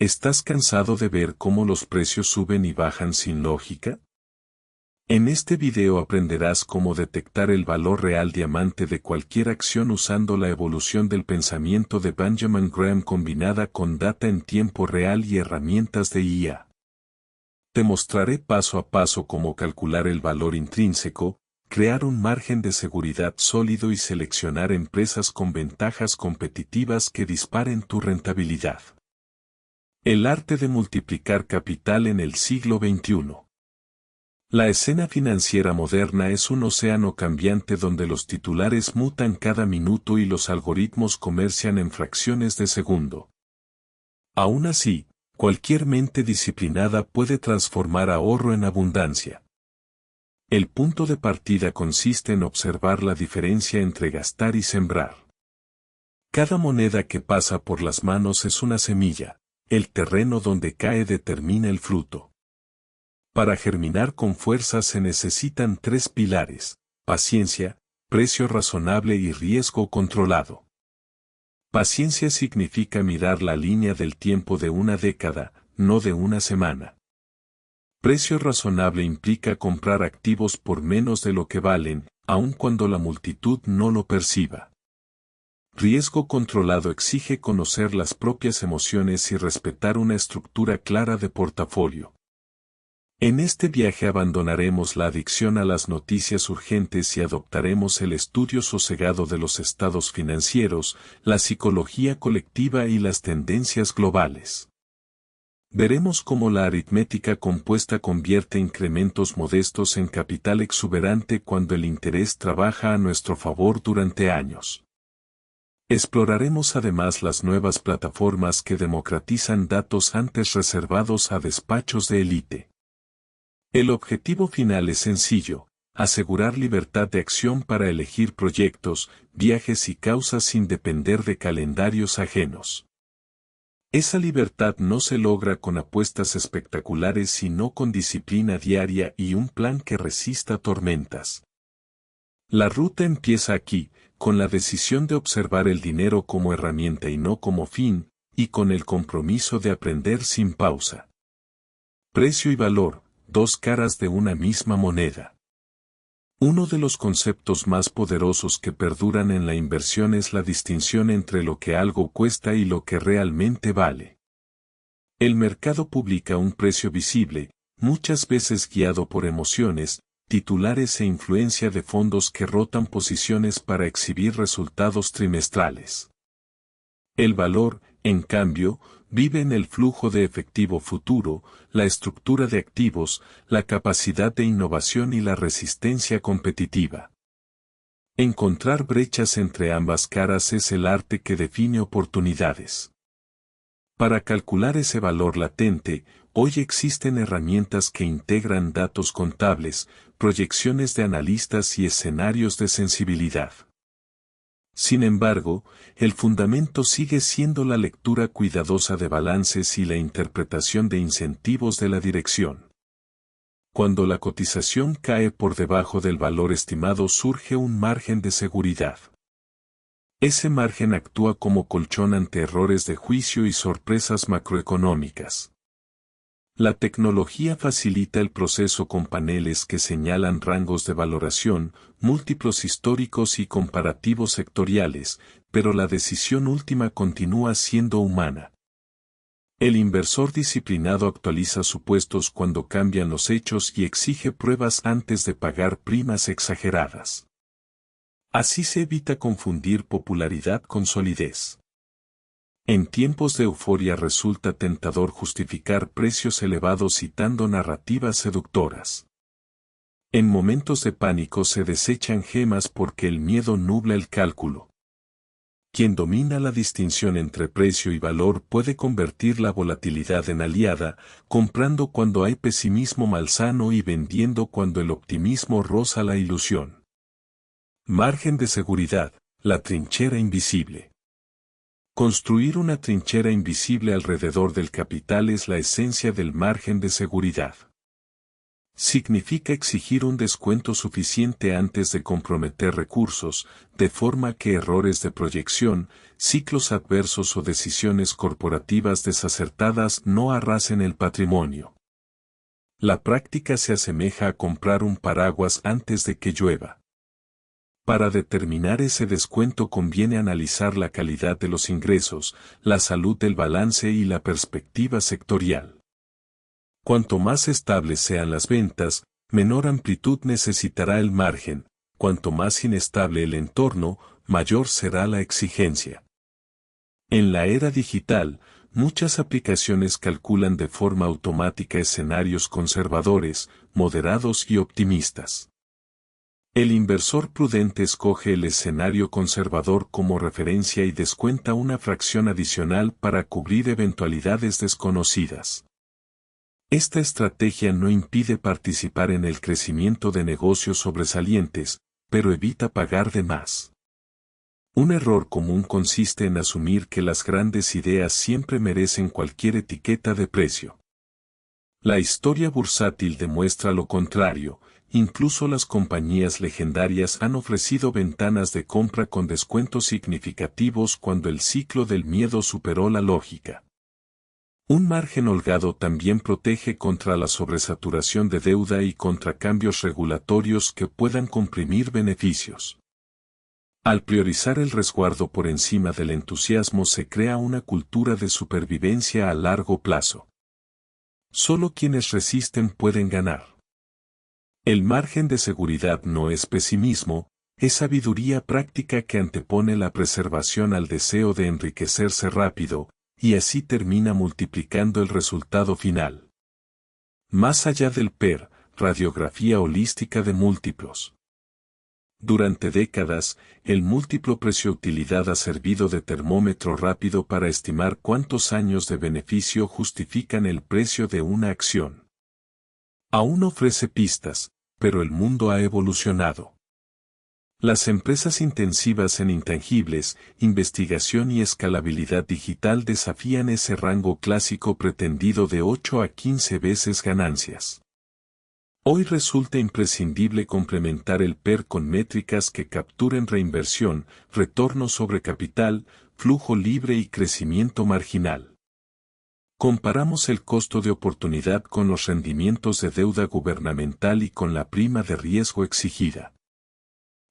¿Estás cansado de ver cómo los precios suben y bajan sin lógica? En este video aprenderás cómo detectar el valor real diamante de cualquier acción usando la evolución del pensamiento de Benjamin Graham combinada con data en tiempo real y herramientas de IA. Te mostraré paso a paso cómo calcular el valor intrínseco, crear un margen de seguridad sólido y seleccionar empresas con ventajas competitivas que disparen tu rentabilidad. El arte de multiplicar capital en el siglo XXI. La escena financiera moderna es un océano cambiante donde los titulares mutan cada minuto y los algoritmos comercian en fracciones de segundo. Aún así, cualquier mente disciplinada puede transformar ahorro en abundancia. El punto de partida consiste en observar la diferencia entre gastar y sembrar. Cada moneda que pasa por las manos es una semilla. El terreno donde cae determina el fruto. Para germinar con fuerza se necesitan tres pilares: paciencia, precio razonable y riesgo controlado. Paciencia significa mirar la línea del tiempo de una década, no de una semana. Precio razonable implica comprar activos por menos de lo que valen, aun cuando la multitud no lo perciba. Riesgo controlado exige conocer las propias emociones y respetar una estructura clara de portafolio. En este viaje abandonaremos la adicción a las noticias urgentes y adoptaremos el estudio sosegado de los estados financieros, la psicología colectiva y las tendencias globales. Veremos cómo la aritmética compuesta convierte incrementos modestos en capital exuberante cuando el interés trabaja a nuestro favor durante años. Exploraremos además las nuevas plataformas que democratizan datos antes reservados a despachos de élite. El objetivo final es sencillo: asegurar libertad de acción para elegir proyectos, viajes y causas sin depender de calendarios ajenos. Esa libertad no se logra con apuestas espectaculares sino con disciplina diaria y un plan que resista tormentas. La ruta empieza aquí, con la decisión de observar el dinero como herramienta y no como fin, y con el compromiso de aprender sin pausa. Precio y valor, dos caras de una misma moneda. Uno de los conceptos más poderosos que perduran en la inversión es la distinción entre lo que algo cuesta y lo que realmente vale. El mercado publica un precio visible, muchas veces guiado por emociones, titulares e influencia de fondos que rotan posiciones para exhibir resultados trimestrales. El valor, en cambio, vive en el flujo de efectivo futuro, la estructura de activos, la capacidad de innovación y la resistencia competitiva. Encontrar brechas entre ambas caras es el arte que define oportunidades. Para calcular ese valor latente, hoy existen herramientas que integran datos contables, proyecciones de analistas y escenarios de sensibilidad. Sin embargo, el fundamento sigue siendo la lectura cuidadosa de balances y la interpretación de incentivos de la dirección. Cuando la cotización cae por debajo del valor estimado surge un margen de seguridad. Ese margen actúa como colchón ante errores de juicio y sorpresas macroeconómicas. La tecnología facilita el proceso con paneles que señalan rangos de valoración, múltiplos históricos y comparativos sectoriales, pero la decisión última continúa siendo humana. El inversor disciplinado actualiza supuestos cuando cambian los hechos y exige pruebas antes de pagar primas exageradas. Así se evita confundir popularidad con solidez. En tiempos de euforia resulta tentador justificar precios elevados citando narrativas seductoras. En momentos de pánico se desechan gemas porque el miedo nubla el cálculo. Quien domina la distinción entre precio y valor puede convertir la volatilidad en aliada, comprando cuando hay pesimismo malsano y vendiendo cuando el optimismo roza la ilusión. Margen de seguridad, la trinchera invisible. Construir una trinchera invisible alrededor del capital es la esencia del margen de seguridad. significa exigir un descuento suficiente antes de comprometer recursos, de forma que errores de proyección, ciclos adversos o decisiones corporativas desacertadas no arrasen el patrimonio. La práctica se asemeja a comprar un paraguas antes de que llueva. Para determinar ese descuento conviene analizar la calidad de los ingresos, la salud del balance y la perspectiva sectorial. Cuanto más estables sean las ventas, menor amplitud necesitará el margen; cuanto más inestable el entorno, mayor será la exigencia. En la era digital, muchas aplicaciones calculan de forma automática escenarios conservadores, moderados y optimistas. El inversor prudente escoge el escenario conservador como referencia y descuenta una fracción adicional para cubrir eventualidades desconocidas. Esta estrategia no impide participar en el crecimiento de negocios sobresalientes, pero evita pagar de más. Un error común consiste en asumir que las grandes ideas siempre merecen cualquier etiqueta de precio. La historia bursátil demuestra lo contrario; incluso las compañías legendarias han ofrecido ventanas de compra con descuentos significativos cuando el ciclo del miedo superó la lógica. Un margen holgado también protege contra la sobresaturación de deuda y contra cambios regulatorios que puedan comprimir beneficios. Al priorizar el resguardo por encima del entusiasmo se crea una cultura de supervivencia a largo plazo. Solo quienes resisten pueden ganar. El margen de seguridad no es pesimismo, es sabiduría práctica que antepone la preservación al deseo de enriquecerse rápido, y así termina multiplicando el resultado final. Más allá del PER, radiografía holística de múltiplos. Durante décadas, el múltiplo precio-utilidad ha servido de termómetro rápido para estimar cuántos años de beneficio justifican el precio de una acción. Aún ofrece pistas, pero el mundo ha evolucionado. Las empresas intensivas en intangibles, investigación y escalabilidad digital desafían ese rango clásico pretendido de 8 a 15 veces ganancias. Hoy resulta imprescindible complementar el PER con métricas que capturen reinversión, retorno sobre capital, flujo libre y crecimiento marginal. Comparamos el costo de oportunidad con los rendimientos de deuda gubernamental y con la prima de riesgo exigida.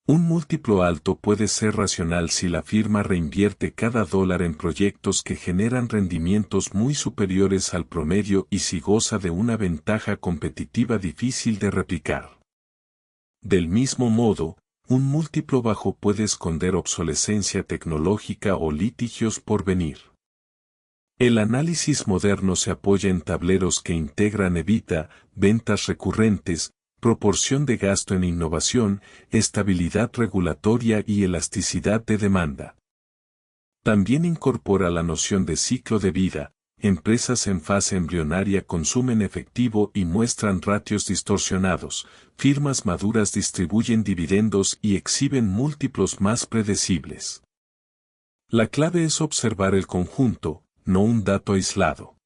Un múltiplo alto puede ser racional si la firma reinvierte cada dólar en proyectos que generan rendimientos muy superiores al promedio y si goza de una ventaja competitiva difícil de replicar. Del mismo modo, un múltiplo bajo puede esconder obsolescencia tecnológica o litigios por venir. El análisis moderno se apoya en tableros que integran EBITDA, ventas recurrentes, proporción de gasto en innovación, estabilidad regulatoria y elasticidad de demanda. También incorpora la noción de ciclo de vida; empresas en fase embrionaria consumen efectivo y muestran ratios distorsionados, firmas maduras distribuyen dividendos y exhiben múltiplos más predecibles. La clave es observar el conjunto, no un dato aislado.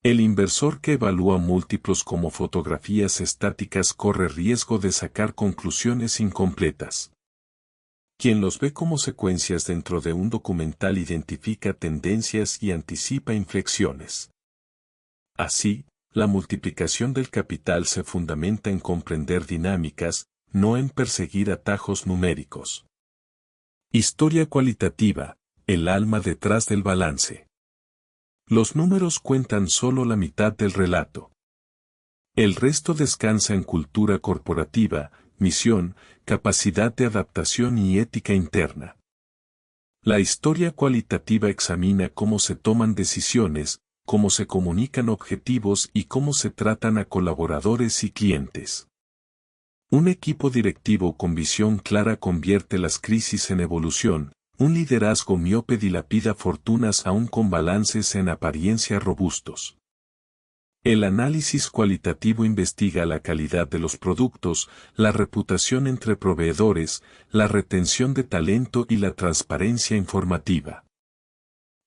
El inversor que evalúa múltiplos como fotografías estáticas corre riesgo de sacar conclusiones incompletas. Quien los ve como secuencias dentro de un documental identifica tendencias y anticipa inflexiones. Así, la multiplicación del capital se fundamenta en comprender dinámicas, no en perseguir atajos numéricos. Historia cualitativa, el alma detrás del balance. Los números cuentan solo la mitad del relato. El resto descansa en cultura corporativa, misión, capacidad de adaptación y ética interna. La historia cualitativa examina cómo se toman decisiones, cómo se comunican objetivos y cómo se tratan a colaboradores y clientes. Un equipo directivo con visión clara convierte las crisis en evolución. Un liderazgo miope dilapida fortunas aún con balances en apariencia robustos. El análisis cualitativo investiga la calidad de los productos, la reputación entre proveedores, la retención de talento y la transparencia informativa.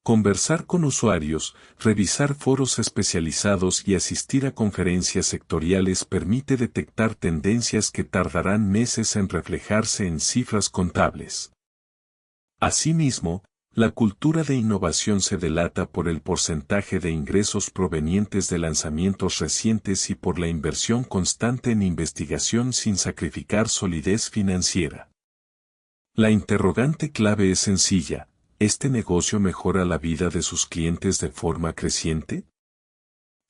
Conversar con usuarios, revisar foros especializados y asistir a conferencias sectoriales permite detectar tendencias que tardarán meses en reflejarse en cifras contables. Asimismo, la cultura de innovación se delata por el porcentaje de ingresos provenientes de lanzamientos recientes y por la inversión constante en investigación sin sacrificar solidez financiera. La interrogante clave es sencilla: ¿este negocio mejora la vida de sus clientes de forma creciente?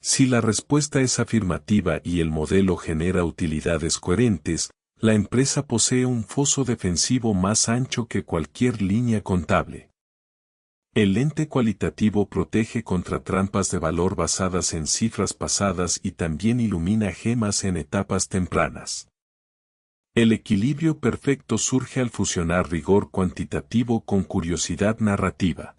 Si la respuesta es afirmativa y el modelo genera utilidades coherentes, la empresa posee un foso defensivo más ancho que cualquier línea contable. El lente cualitativo protege contra trampas de valor basadas en cifras pasadas y también ilumina gemas en etapas tempranas. El equilibrio perfecto surge al fusionar rigor cuantitativo con curiosidad narrativa.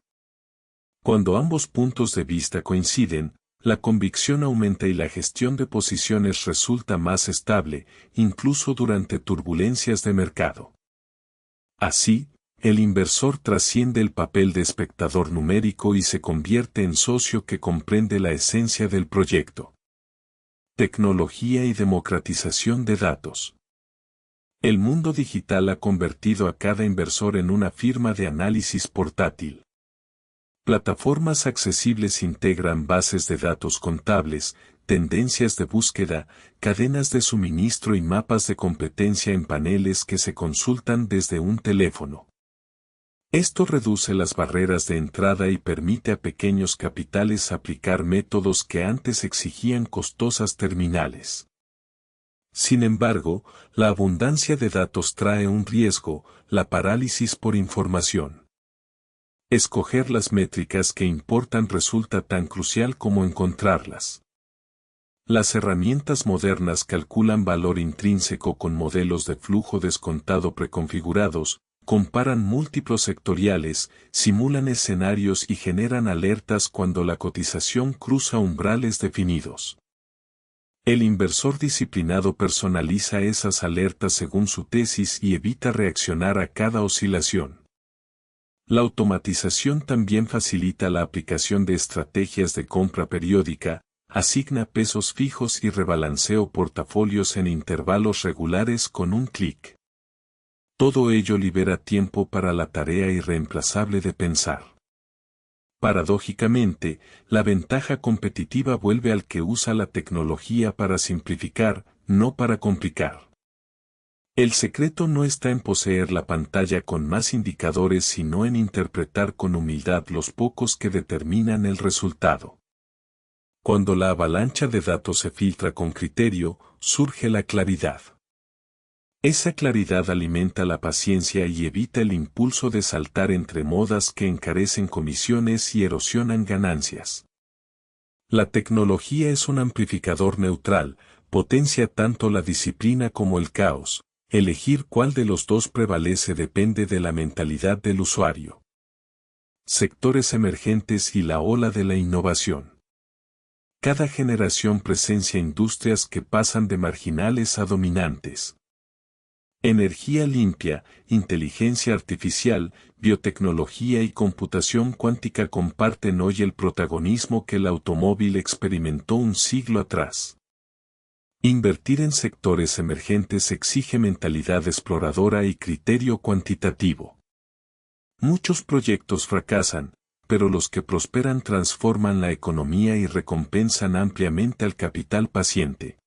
Cuando ambos puntos de vista coinciden, la convicción aumenta y la gestión de posiciones resulta más estable, incluso durante turbulencias de mercado. Así, el inversor trasciende el papel de espectador numérico y se convierte en socio que comprende la esencia del proyecto. Tecnología y democratización de datos. El mundo digital ha convertido a cada inversor en una firma de análisis portátil. Plataformas accesibles integran bases de datos contables, tendencias de búsqueda, cadenas de suministro y mapas de competencia en paneles que se consultan desde un teléfono. Esto reduce las barreras de entrada y permite a pequeños capitales aplicar métodos que antes exigían costosas terminales. Sin embargo, la abundancia de datos trae un riesgo: la parálisis por información. Escoger las métricas que importan resulta tan crucial como encontrarlas. Las herramientas modernas calculan valor intrínseco con modelos de flujo descontado preconfigurados, comparan múltiplos sectoriales, simulan escenarios y generan alertas cuando la cotización cruza umbrales definidos. El inversor disciplinado personaliza esas alertas según su tesis y evita reaccionar a cada oscilación. La automatización también facilita la aplicación de estrategias de compra periódica, asigna pesos fijos y rebalanceo portafolios en intervalos regulares con un clic. Todo ello libera tiempo para la tarea irreemplazable de pensar. Paradójicamente, la ventaja competitiva vuelve al que usa la tecnología para simplificar, no para complicar. El secreto no está en poseer la pantalla con más indicadores, sino en interpretar con humildad los pocos que determinan el resultado. Cuando la avalancha de datos se filtra con criterio, surge la claridad. Esa claridad alimenta la paciencia y evita el impulso de saltar entre modas que encarecen comisiones y erosionan ganancias. La tecnología es un amplificador neutral, potencia tanto la disciplina como el caos. Elegir cuál de los dos prevalece depende de la mentalidad del usuario. Sectores emergentes y la ola de la innovación. Cada generación presencia industrias que pasan de marginales a dominantes. Energía limpia, inteligencia artificial, biotecnología y computación cuántica comparten hoy el protagonismo que el automóvil experimentó un siglo atrás. Invertir en sectores emergentes exige mentalidad exploradora y criterio cuantitativo. Muchos proyectos fracasan, pero los que prosperan transforman la economía y recompensan ampliamente al capital paciente.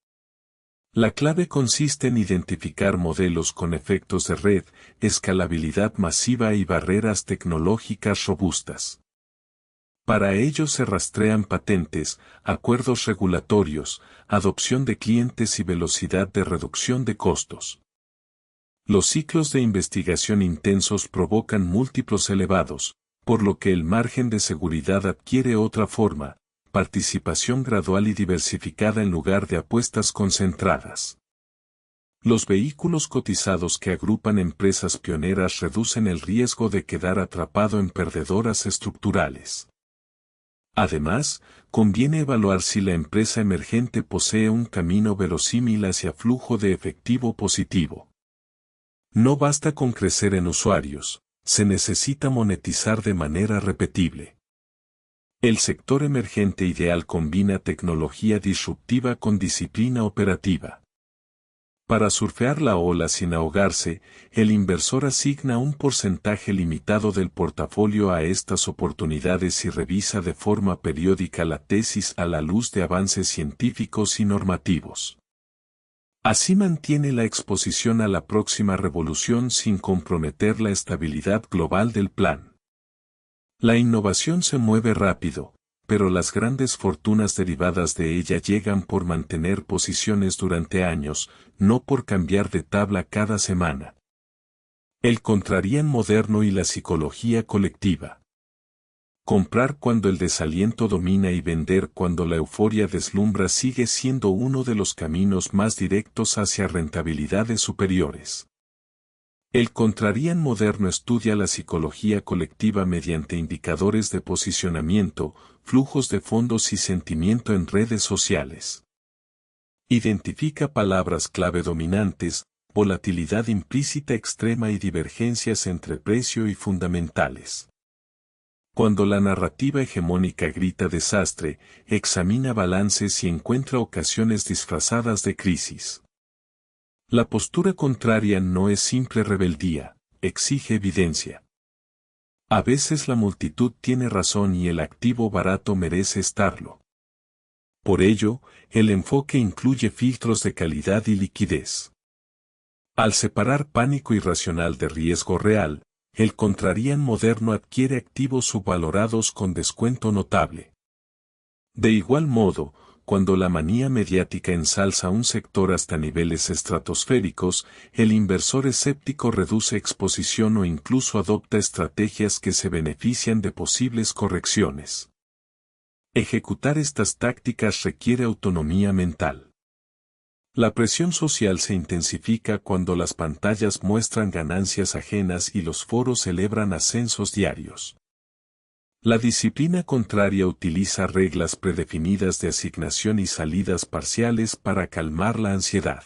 La clave consiste en identificar modelos con efectos de red, escalabilidad masiva y barreras tecnológicas robustas. Para ello se rastrean patentes, acuerdos regulatorios, adopción de clientes y velocidad de reducción de costos. Los ciclos de investigación intensos provocan múltiplos elevados, por lo que el margen de seguridad adquiere otra forma: participación gradual y diversificada en lugar de apuestas concentradas. Los vehículos cotizados que agrupan empresas pioneras reducen el riesgo de quedar atrapado en perdedoras estructurales. Además, conviene evaluar si la empresa emergente posee un camino verosímil hacia flujo de efectivo positivo. No basta con crecer en usuarios, se necesita monetizar de manera repetible. El sector emergente ideal combina tecnología disruptiva con disciplina operativa. Para surfear la ola sin ahogarse, el inversor asigna un porcentaje limitado del portafolio a estas oportunidades y revisa de forma periódica la tesis a la luz de avances científicos y normativos. Así mantiene la exposición a la próxima revolución sin comprometer la estabilidad global del plan. La innovación se mueve rápido, pero las grandes fortunas derivadas de ella llegan por mantener posiciones durante años, no por cambiar de tabla cada semana. El contrarian moderno y la psicología colectiva. Comprar cuando el desaliento domina y vender cuando la euforia deslumbra sigue siendo uno de los caminos más directos hacia rentabilidades superiores. El contrarian moderno estudia la psicología colectiva mediante indicadores de posicionamiento, flujos de fondos y sentimiento en redes sociales. Identifica palabras clave dominantes, volatilidad implícita extrema y divergencias entre precio y fundamentales. Cuando la narrativa hegemónica grita desastre, examina balances y encuentra ocasiones disfrazadas de crisis. La postura contraria no es simple rebeldía, exige evidencia. A veces la multitud tiene razón y el activo barato merece estarlo. Por ello, el enfoque incluye filtros de calidad y liquidez. Al separar pánico irracional de riesgo real, el contrarian moderno adquiere activos subvalorados con descuento notable. De igual modo, cuando la manía mediática ensalza un sector hasta niveles estratosféricos, el inversor escéptico reduce exposición o incluso adopta estrategias que se benefician de posibles correcciones. Ejecutar estas tácticas requiere autonomía mental. La presión social se intensifica cuando las pantallas muestran ganancias ajenas y los foros celebran ascensos diarios. La disciplina contraria utiliza reglas predefinidas de asignación y salidas parciales para calmar la ansiedad.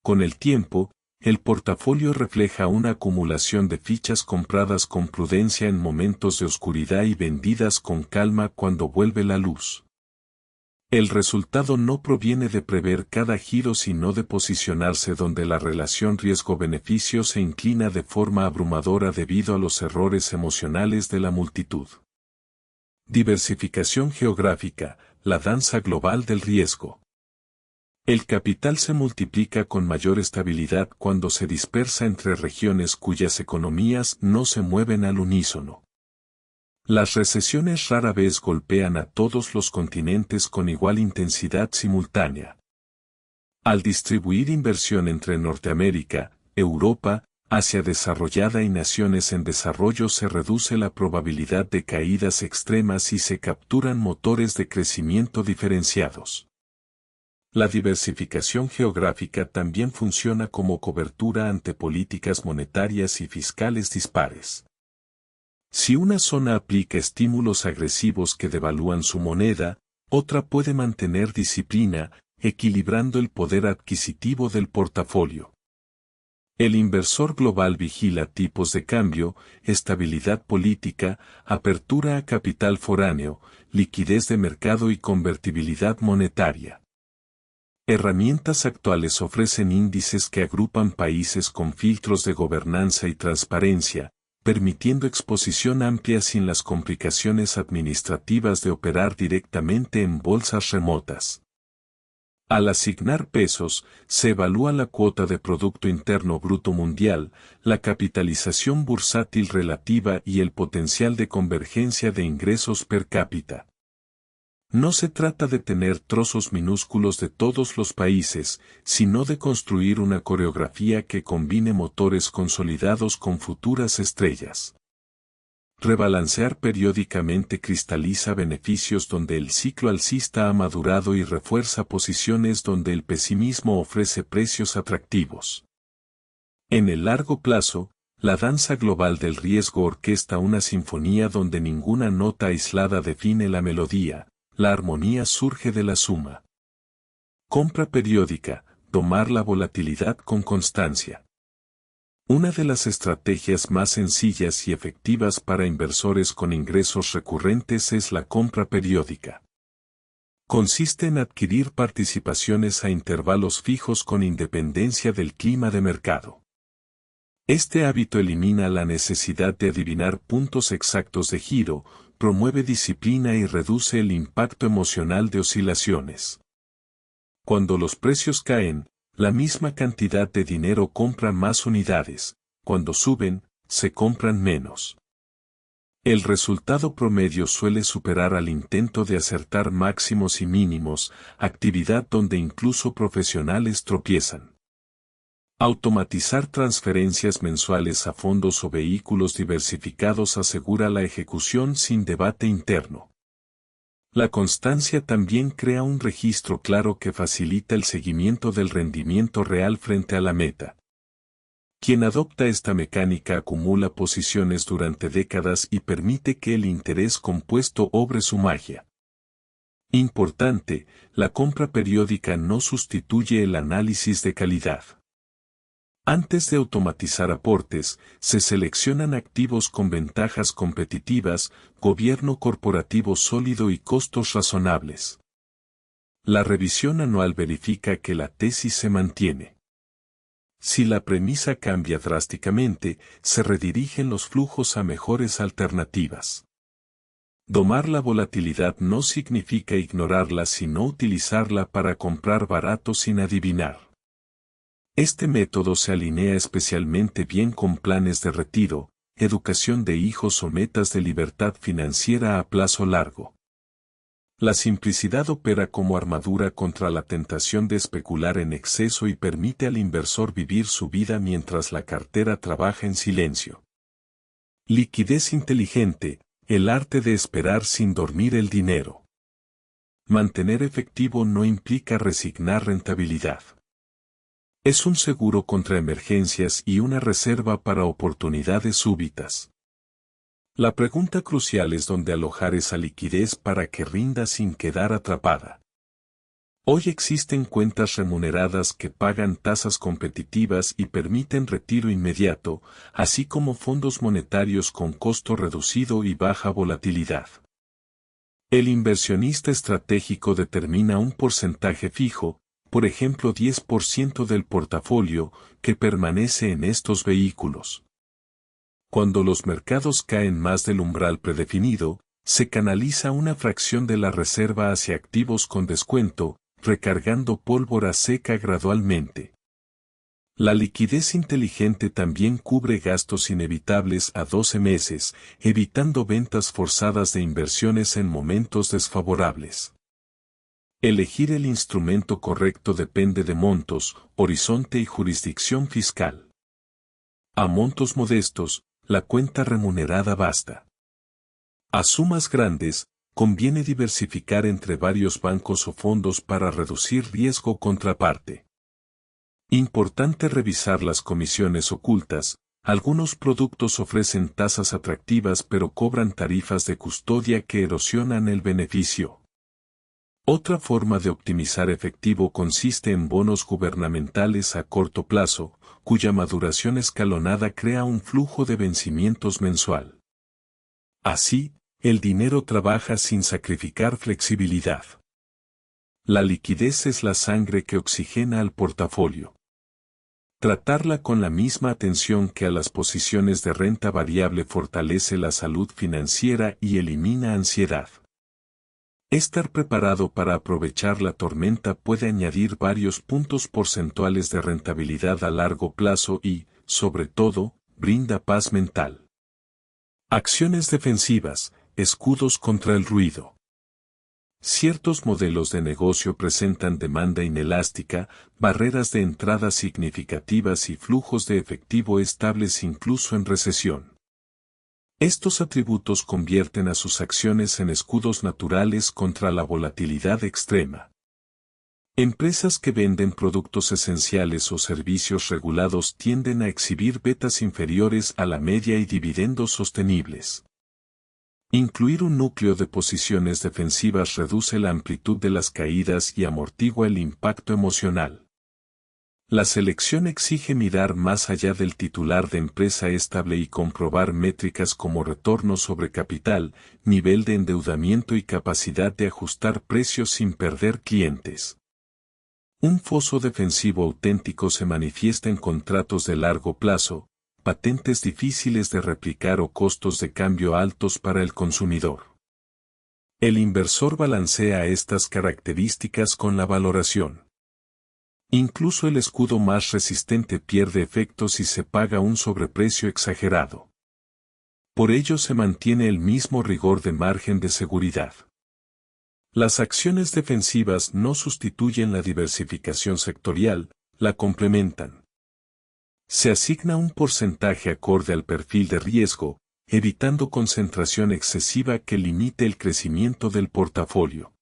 Con el tiempo, el portafolio refleja una acumulación de fichas compradas con prudencia en momentos de oscuridad y vendidas con calma cuando vuelve la luz. El resultado no proviene de prever cada giro sino de posicionarse donde la relación riesgo-beneficio se inclina de forma abrumadora debido a los errores emocionales de la multitud. Diversificación geográfica, la danza global del riesgo. El capital se multiplica con mayor estabilidad cuando se dispersa entre regiones cuyas economías no se mueven al unísono. Las recesiones rara vez golpean a todos los continentes con igual intensidad simultánea. Al distribuir inversión entre Norteamérica, Europa, Asia desarrollada y naciones en desarrollo se reduce la probabilidad de caídas extremas y se capturan motores de crecimiento diferenciados. La diversificación geográfica también funciona como cobertura ante políticas monetarias y fiscales dispares. Si una zona aplica estímulos agresivos que devalúan su moneda, otra puede mantener disciplina, equilibrando el poder adquisitivo del portafolio. El inversor global vigila tipos de cambio, estabilidad política, apertura a capital foráneo, liquidez de mercado y convertibilidad monetaria. Herramientas actuales ofrecen índices que agrupan países con filtros de gobernanza y transparencia, permitiendo exposición amplia sin las complicaciones administrativas de operar directamente en bolsas remotas. Al asignar pesos, se evalúa la cuota de Producto Interno Bruto Mundial, la capitalización bursátil relativa y el potencial de convergencia de ingresos per cápita. No se trata de tener trozos minúsculos de todos los países, sino de construir una coreografía que combine motores consolidados con futuras estrellas. Rebalancear periódicamente cristaliza beneficios donde el ciclo alcista ha madurado y refuerza posiciones donde el pesimismo ofrece precios atractivos. En el largo plazo, la danza global del riesgo orquesta una sinfonía donde ninguna nota aislada define la melodía. La armonía surge de la suma. Compra periódica, tomar la volatilidad con constancia. Una de las estrategias más sencillas y efectivas para inversores con ingresos recurrentes es la compra periódica. Consiste en adquirir participaciones a intervalos fijos con independencia del clima de mercado. Este hábito elimina la necesidad de adivinar puntos exactos de giro, promueve disciplina y reduce el impacto emocional de oscilaciones. Cuando los precios caen, la misma cantidad de dinero compra más unidades; cuando suben, se compran menos. El resultado promedio suele superar al intento de acertar máximos y mínimos, actividad donde incluso profesionales tropiezan. Automatizar transferencias mensuales a fondos o vehículos diversificados asegura la ejecución sin debate interno. La constancia también crea un registro claro que facilita el seguimiento del rendimiento real frente a la meta. Quien adopta esta mecánica acumula posiciones durante décadas y permite que el interés compuesto obre su magia. Importante, la compra periódica no sustituye el análisis de calidad. Antes de automatizar aportes, se seleccionan activos con ventajas competitivas, gobierno corporativo sólido y costos razonables. La revisión anual verifica que la tesis se mantiene. Si la premisa cambia drásticamente, se redirigen los flujos a mejores alternativas. Domar la volatilidad no significa ignorarla sino utilizarla para comprar barato sin adivinar. Este método se alinea especialmente bien con planes de retiro, educación de hijos o metas de libertad financiera a plazo largo. La simplicidad opera como armadura contra la tentación de especular en exceso y permite al inversor vivir su vida mientras la cartera trabaja en silencio. Liquidez inteligente, el arte de esperar sin dormir el dinero. Mantener efectivo no implica resignar rentabilidad. Es un seguro contra emergencias y una reserva para oportunidades súbitas. La pregunta crucial es dónde alojar esa liquidez para que rinda sin quedar atrapada. Hoy existen cuentas remuneradas que pagan tasas competitivas y permiten retiro inmediato, así como fondos monetarios con costo reducido y baja volatilidad. El inversionista estratégico determina un porcentaje fijo, por ejemplo 10% del portafolio, que permanece en estos vehículos. Cuando los mercados caen más del umbral predefinido, se canaliza una fracción de la reserva hacia activos con descuento, recargando pólvora seca gradualmente. La liquidez inteligente también cubre gastos inevitables a 12 meses, evitando ventas forzadas de inversiones en momentos desfavorables. Elegir el instrumento correcto depende de montos, horizonte y jurisdicción fiscal. A montos modestos, la cuenta remunerada basta. A sumas grandes, conviene diversificar entre varios bancos o fondos para reducir riesgo contraparte. Importante revisar las comisiones ocultas. Algunos productos ofrecen tasas atractivas pero cobran tarifas de custodia que erosionan el beneficio. Otra forma de optimizar efectivo consiste en bonos gubernamentales a corto plazo, cuya maduración escalonada crea un flujo de vencimientos mensual. Así, el dinero trabaja sin sacrificar flexibilidad. La liquidez es la sangre que oxigena al portafolio. Tratarla con la misma atención que a las posiciones de renta variable fortalece la salud financiera y elimina ansiedad. Estar preparado para aprovechar la tormenta puede añadir varios puntos porcentuales de rentabilidad a largo plazo y, sobre todo, brinda paz mental. Acciones defensivas, escudos contra el ruido. Ciertos modelos de negocio presentan demanda inelástica, barreras de entrada significativas y flujos de efectivo estables incluso en recesión. Estos atributos convierten a sus acciones en escudos naturales contra la volatilidad extrema. Empresas que venden productos esenciales o servicios regulados tienden a exhibir betas inferiores a la media y dividendos sostenibles. Incluir un núcleo de posiciones defensivas reduce la amplitud de las caídas y amortigua el impacto emocional. La selección exige mirar más allá del titular de empresa estable y comprobar métricas como retorno sobre capital, nivel de endeudamiento y capacidad de ajustar precios sin perder clientes. Un foso defensivo auténtico se manifiesta en contratos de largo plazo, patentes difíciles de replicar o costos de cambio altos para el consumidor. El inversor balancea estas características con la valoración. Incluso el escudo más resistente pierde efecto si se paga un sobreprecio exagerado. Por ello se mantiene el mismo rigor de margen de seguridad. Las acciones defensivas no sustituyen la diversificación sectorial, la complementan. Se asigna un porcentaje acorde al perfil de riesgo, evitando concentración excesiva que limite el crecimiento del portafolio.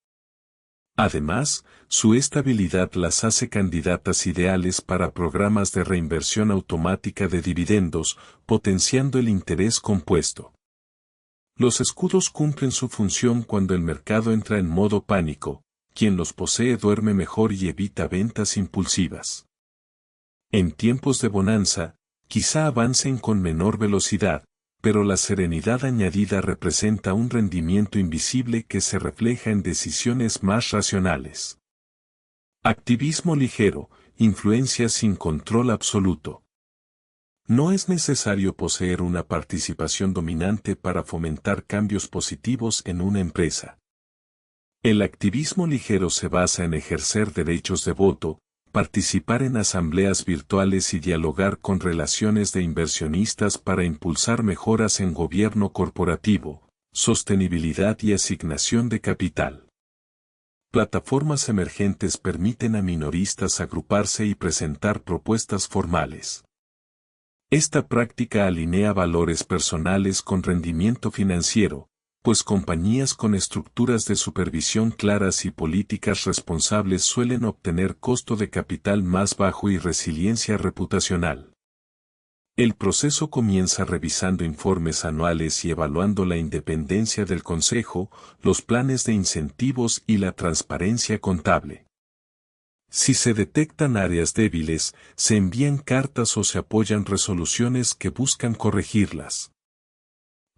Además, su estabilidad las hace candidatas ideales para programas de reinversión automática de dividendos, potenciando el interés compuesto. Los escudos cumplen su función cuando el mercado entra en modo pánico, quien los posee duerme mejor y evita ventas impulsivas. En tiempos de bonanza, quizá avancen con menor velocidad, pero la serenidad añadida representa un rendimiento invisible que se refleja en decisiones más racionales. Activismo ligero, influencia sin control absoluto. No es necesario poseer una participación dominante para fomentar cambios positivos en una empresa. El activismo ligero se basa en ejercer derechos de voto, participar en asambleas virtuales y dialogar con relaciones de inversionistas para impulsar mejoras en gobierno corporativo, sostenibilidad y asignación de capital. Plataformas emergentes permiten a minoristas agruparse y presentar propuestas formales. Esta práctica alinea valores personales con rendimiento financiero, pues compañías con estructuras de supervisión claras y políticas responsables suelen obtener costo de capital más bajo y resiliencia reputacional. El proceso comienza revisando informes anuales y evaluando la independencia del consejo, los planes de incentivos y la transparencia contable. Si se detectan áreas débiles, se envían cartas o se apoyan resoluciones que buscan corregirlas.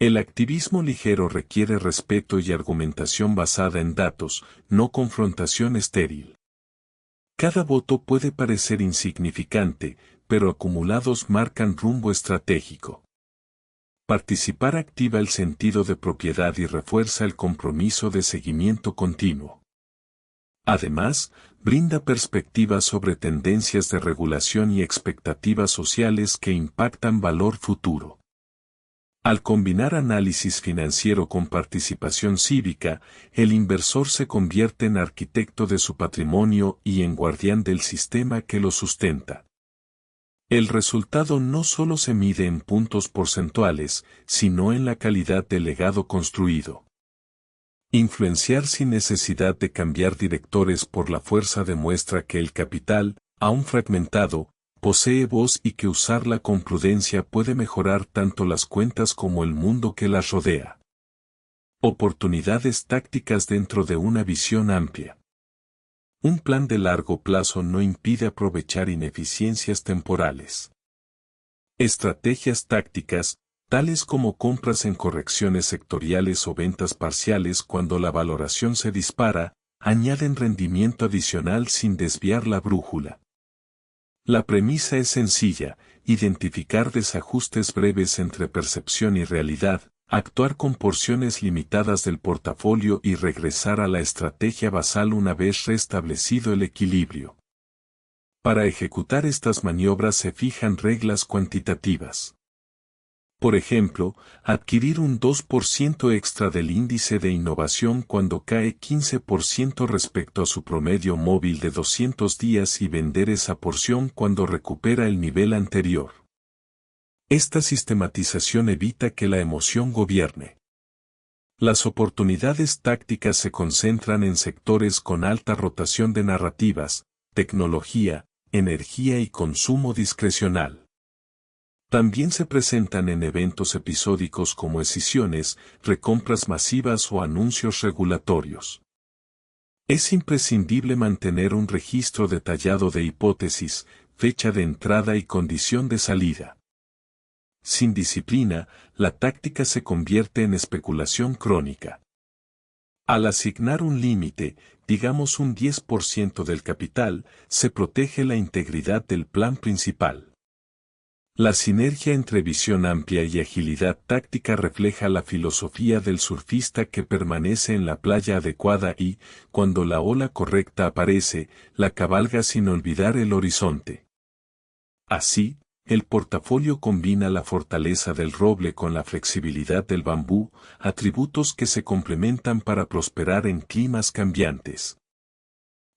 El activismo ligero requiere respeto y argumentación basada en datos, no confrontación estéril. Cada voto puede parecer insignificante, pero acumulados marcan rumbo estratégico. Participar activa el sentido de propiedad y refuerza el compromiso de seguimiento continuo. Además, brinda perspectivas sobre tendencias de regulación y expectativas sociales que impactan valor futuro. Al combinar análisis financiero con participación cívica, el inversor se convierte en arquitecto de su patrimonio y en guardián del sistema que lo sustenta. El resultado no solo se mide en puntos porcentuales, sino en la calidad del legado construido. Influenciar sin necesidad de cambiar directores por la fuerza demuestra que el capital, aún fragmentado, posee voz y que usarla con prudencia puede mejorar tanto las cuentas como el mundo que las rodea. Oportunidades tácticas dentro de una visión amplia. Un plan de largo plazo no impide aprovechar ineficiencias temporales. Estrategias tácticas, tales como compras en correcciones sectoriales o ventas parciales cuando la valoración se dispara, añaden rendimiento adicional sin desviar la brújula. La premisa es sencilla: identificar desajustes breves entre percepción y realidad, actuar con porciones limitadas del portafolio y regresar a la estrategia basal una vez restablecido el equilibrio. Para ejecutar estas maniobras se fijan reglas cuantitativas. Por ejemplo, adquirir un 2% extra del índice de innovación cuando cae 15% respecto a su promedio móvil de 200 días y vender esa porción cuando recupera el nivel anterior. Esta sistematización evita que la emoción gobierne. Las oportunidades tácticas se concentran en sectores con alta rotación de narrativas, tecnología, energía y consumo discrecional. También se presentan en eventos episódicos como escisiones, recompras masivas o anuncios regulatorios. Es imprescindible mantener un registro detallado de hipótesis, fecha de entrada y condición de salida. Sin disciplina, la táctica se convierte en especulación crónica. Al asignar un límite, digamos un 10% del capital, se protege la integridad del plan principal. La sinergia entre visión amplia y agilidad táctica refleja la filosofía del surfista que permanece en la playa adecuada y, cuando la ola correcta aparece, la cabalga sin olvidar el horizonte. Así, el portafolio combina la fortaleza del roble con la flexibilidad del bambú, atributos que se complementan para prosperar en climas cambiantes.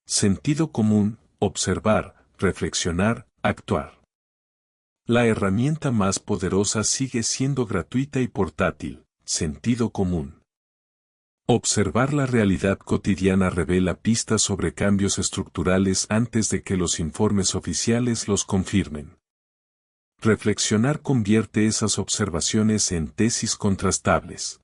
Sentido común, observar, reflexionar, actuar. La herramienta más poderosa sigue siendo gratuita y portátil, sentido común. Observar la realidad cotidiana revela pistas sobre cambios estructurales antes de que los informes oficiales los confirmen. Reflexionar convierte esas observaciones en tesis contrastables.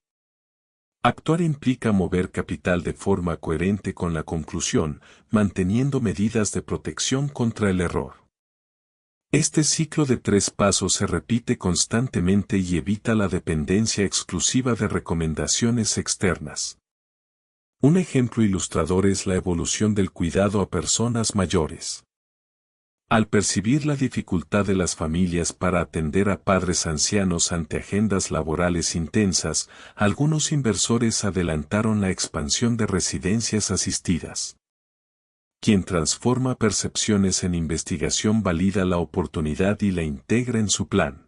Actuar implica mover capital de forma coherente con la conclusión, manteniendo medidas de protección contra el error. Este ciclo de 3 pasos se repite constantemente y evita la dependencia exclusiva de recomendaciones externas. Un ejemplo ilustrador es la evolución del cuidado a personas mayores. Al percibir la dificultad de las familias para atender a padres ancianos ante agendas laborales intensas, algunos inversores adelantaron la expansión de residencias asistidas. Quien transforma percepciones en investigación valida la oportunidad y la integra en su plan.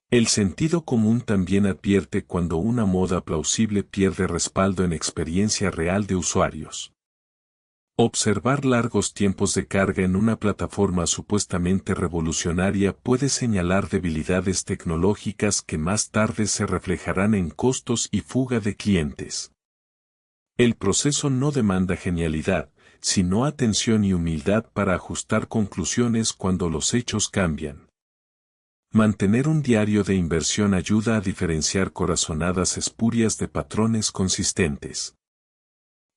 El sentido común también advierte cuando una moda plausible pierde respaldo en experiencia real de usuarios. Observar largos tiempos de carga en una plataforma supuestamente revolucionaria puede señalar debilidades tecnológicas que más tarde se reflejarán en costos y fuga de clientes. El proceso no demanda genialidad, sino atención y humildad para ajustar conclusiones cuando los hechos cambian. Mantener un diario de inversión ayuda a diferenciar corazonadas espurias de patrones consistentes.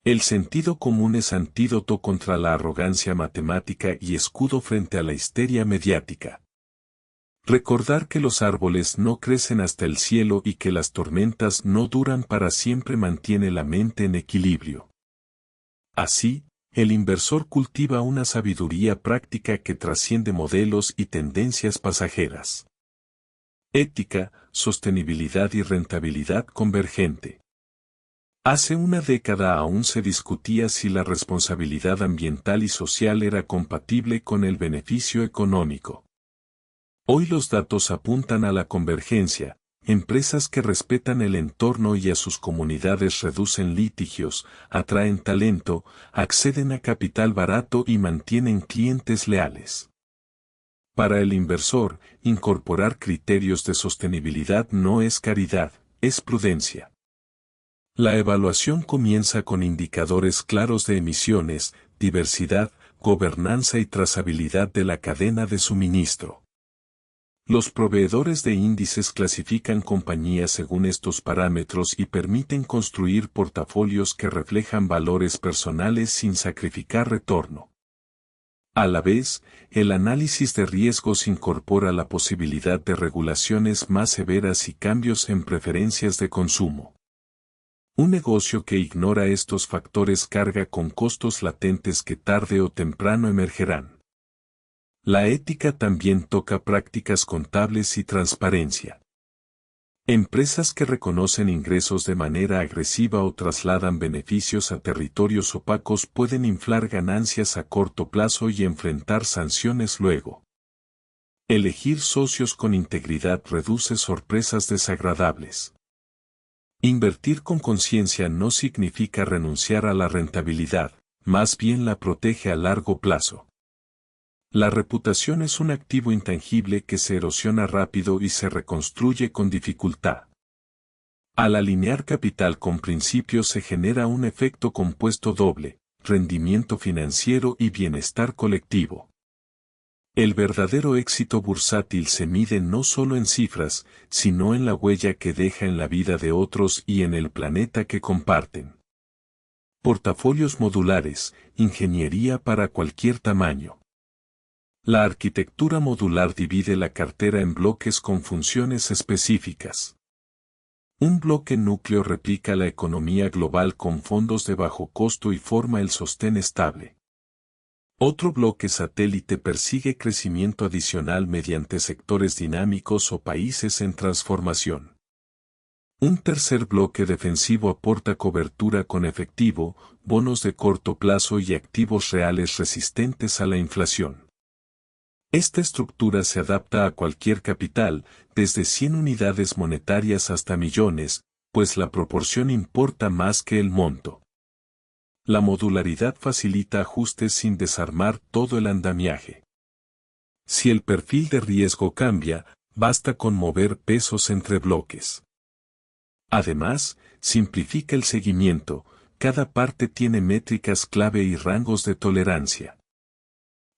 El sentido común es antídoto contra la arrogancia matemática y escudo frente a la histeria mediática. Recordar que los árboles no crecen hasta el cielo y que las tormentas no duran para siempre mantiene la mente en equilibrio. Así, el inversor cultiva una sabiduría práctica que trasciende modelos y tendencias pasajeras. Ética, sostenibilidad y rentabilidad convergente. Hace una década aún se discutía si la responsabilidad ambiental y social era compatible con el beneficio económico. Hoy los datos apuntan a la convergencia. Empresas que respetan el entorno y a sus comunidades reducen litigios, atraen talento, acceden a capital barato y mantienen clientes leales. Para el inversor, incorporar criterios de sostenibilidad no es caridad, es prudencia. La evaluación comienza con indicadores claros de emisiones, diversidad, gobernanza y trazabilidad de la cadena de suministro. Los proveedores de índices clasifican compañías según estos parámetros y permiten construir portafolios que reflejan valores personales sin sacrificar retorno. A la vez, el análisis de riesgos incorpora la posibilidad de regulaciones más severas y cambios en preferencias de consumo. Un negocio que ignora estos factores carga con costos latentes que tarde o temprano emergerán. La ética también toca prácticas contables y transparencia. Empresas que reconocen ingresos de manera agresiva o trasladan beneficios a territorios opacos pueden inflar ganancias a corto plazo y enfrentar sanciones luego. Elegir socios con integridad reduce sorpresas desagradables. Invertir con conciencia no significa renunciar a la rentabilidad, más bien la protege a largo plazo. La reputación es un activo intangible que se erosiona rápido y se reconstruye con dificultad. Al alinear capital con principios se genera un efecto compuesto doble, rendimiento financiero y bienestar colectivo. El verdadero éxito bursátil se mide no solo en cifras, sino en la huella que deja en la vida de otros y en el planeta que comparten. Portafolios modulares, ingeniería para cualquier tamaño. La arquitectura modular divide la cartera en bloques con funciones específicas. Un bloque núcleo replica la economía global con fondos de bajo costo y forma el sostén estable. Otro bloque satélite persigue crecimiento adicional mediante sectores dinámicos o países en transformación. Un tercer bloque defensivo aporta cobertura con efectivo, bonos de corto plazo y activos reales resistentes a la inflación. Esta estructura se adapta a cualquier capital, desde 100 unidades monetarias hasta millones, pues la proporción importa más que el monto. La modularidad facilita ajustes sin desarmar todo el andamiaje. Si el perfil de riesgo cambia, basta con mover pesos entre bloques. Además, simplifica el seguimiento, cada parte tiene métricas clave y rangos de tolerancia.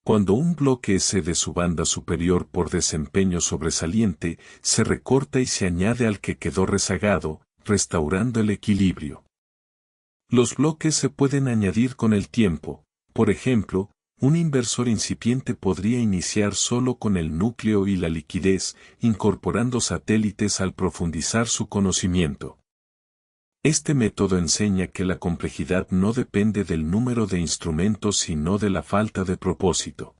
Cuando un bloque excede su banda superior por desempeño sobresaliente, se recorta y se añade al que quedó rezagado, restaurando el equilibrio. Los bloques se pueden añadir con el tiempo. Por ejemplo, un inversor incipiente podría iniciar solo con el núcleo y la liquidez, incorporando satélites al profundizar su conocimiento. Este método enseña que la complejidad no depende del número de instrumentos sino de la falta de propósito.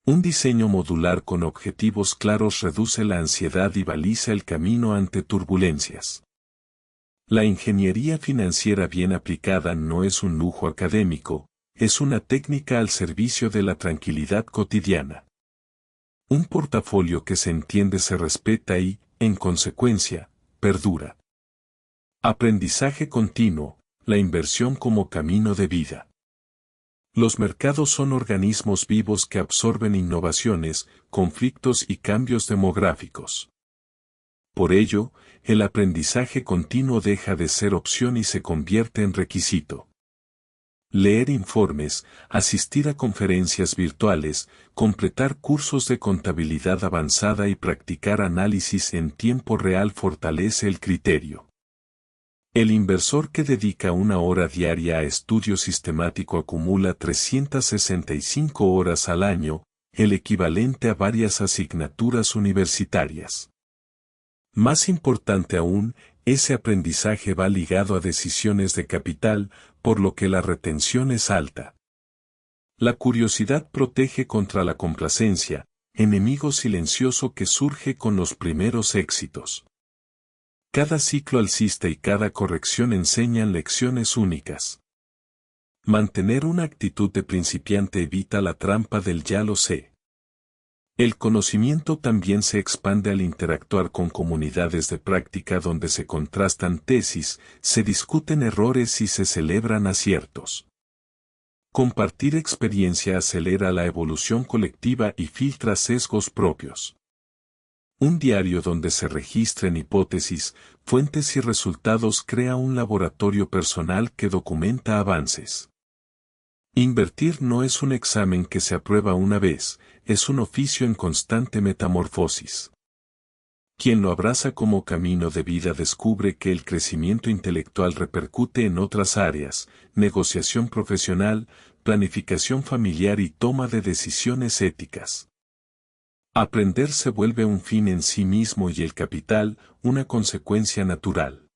Un diseño modular con objetivos claros reduce la ansiedad y baliza el camino ante turbulencias. La ingeniería financiera bien aplicada no es un lujo académico, es una técnica al servicio de la tranquilidad cotidiana. Un portafolio que se entiende se respeta y, en consecuencia, perdura. Aprendizaje continuo, la inversión como camino de vida. Los mercados son organismos vivos que absorben innovaciones, conflictos y cambios demográficos. Por ello, el aprendizaje continuo deja de ser opción y se convierte en requisito. Leer informes, asistir a conferencias virtuales, completar cursos de contabilidad avanzada y practicar análisis en tiempo real fortalece el criterio. El inversor que dedica 1 hora diaria a estudio sistemático acumula 365 horas al año, el equivalente a varias asignaturas universitarias. Más importante aún, ese aprendizaje va ligado a decisiones de capital, por lo que la retención es alta. La curiosidad protege contra la complacencia, enemigo silencioso que surge con los primeros éxitos. Cada ciclo alcista y cada corrección enseñan lecciones únicas. Mantener una actitud de principiante evita la trampa del ya lo sé. El conocimiento también se expande al interactuar con comunidades de práctica donde se contrastan tesis, se discuten errores y se celebran aciertos. Compartir experiencia acelera la evolución colectiva y filtra sesgos propios. Un diario donde se registren hipótesis, fuentes y resultados crea un laboratorio personal que documenta avances. Invertir no es un examen que se aprueba una vez, es un oficio en constante metamorfosis. Quien lo abraza como camino de vida descubre que el crecimiento intelectual repercute en otras áreas, negociación profesional, planificación familiar y toma de decisiones éticas. Aprender se vuelve un fin en sí mismo y el capital, una consecuencia natural.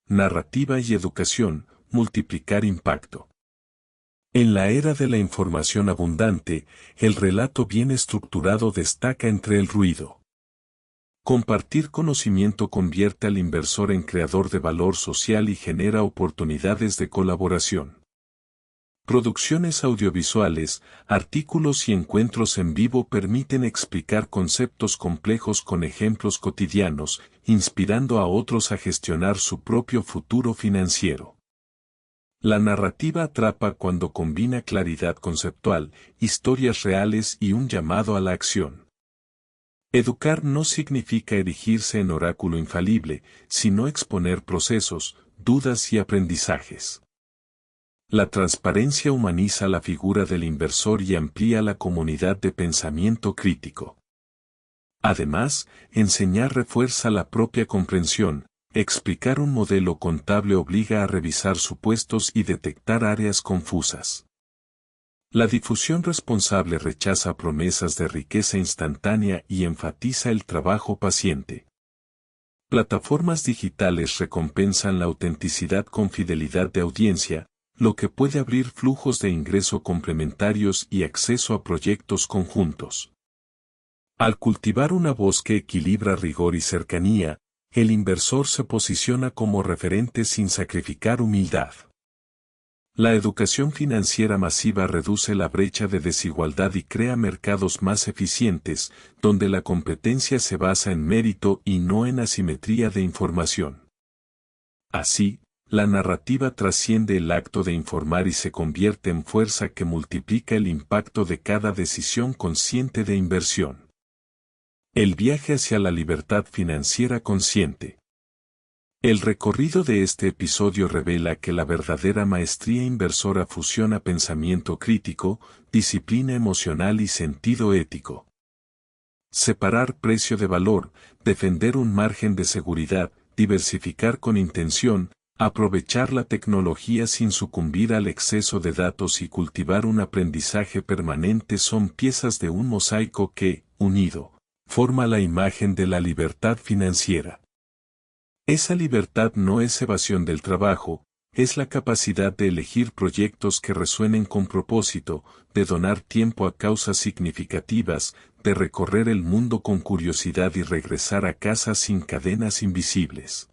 Narrativa y educación, multiplicar impacto. En la era de la información abundante, el relato bien estructurado destaca entre el ruido. Compartir conocimiento convierte al inversor en creador de valor social y genera oportunidades de colaboración. Producciones audiovisuales, artículos y encuentros en vivo permiten explicar conceptos complejos con ejemplos cotidianos, inspirando a otros a gestionar su propio futuro financiero. La narrativa atrapa cuando combina claridad conceptual, historias reales y un llamado a la acción. Educar no significa erigirse en oráculo infalible, sino exponer procesos, dudas y aprendizajes. La transparencia humaniza la figura del inversor y amplía la comunidad de pensamiento crítico. Además, enseñar refuerza la propia comprensión, explicar un modelo contable obliga a revisar supuestos y detectar áreas confusas. La difusión responsable rechaza promesas de riqueza instantánea y enfatiza el trabajo paciente. Plataformas digitales recompensan la autenticidad con fidelidad de audiencia, lo que puede abrir flujos de ingreso complementarios y acceso a proyectos conjuntos. Al cultivar una voz que equilibra rigor y cercanía, el inversor se posiciona como referente sin sacrificar humildad. La educación financiera masiva reduce la brecha de desigualdad y crea mercados más eficientes, donde la competencia se basa en mérito y no en asimetría de información. Así, la narrativa trasciende el acto de informar y se convierte en fuerza que multiplica el impacto de cada decisión consciente de inversión. El viaje hacia la libertad financiera consciente. El recorrido de este episodio revela que la verdadera maestría inversora fusiona pensamiento crítico, disciplina emocional y sentido ético. Separar precio de valor, defender un margen de seguridad, diversificar con intención, aprovechar la tecnología sin sucumbir al exceso de datos y cultivar un aprendizaje permanente son piezas de un mosaico que, unido, forma la imagen de la libertad financiera. Esa libertad no es evasión del trabajo, es la capacidad de elegir proyectos que resuenen con propósito, de donar tiempo a causas significativas, de recorrer el mundo con curiosidad y regresar a casa sin cadenas invisibles.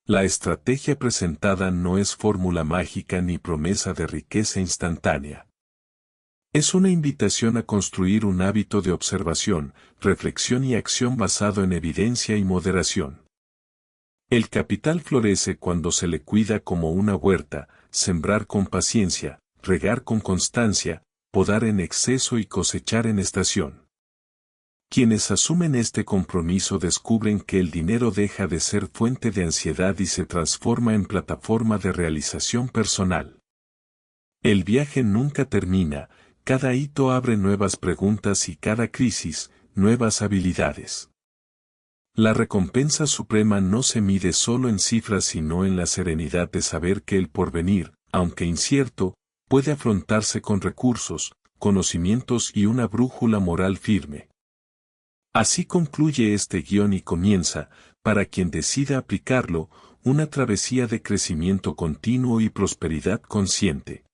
La estrategia presentada no es fórmula mágica ni promesa de riqueza instantánea. Es una invitación a construir un hábito de observación, reflexión y acción basado en evidencia y moderación. El capital florece cuando se le cuida como una huerta, sembrar con paciencia, regar con constancia, podar en exceso y cosechar en estación. Quienes asumen este compromiso descubren que el dinero deja de ser fuente de ansiedad y se transforma en plataforma de realización personal. El viaje nunca termina, cada hito abre nuevas preguntas y cada crisis, nuevas habilidades. La recompensa suprema no se mide solo en cifras sino en la serenidad de saber que el porvenir, aunque incierto, puede afrontarse con recursos, conocimientos y una brújula moral firme. Así concluye este guión y comienza, para quien decida aplicarlo, una travesía de crecimiento continuo y prosperidad consciente.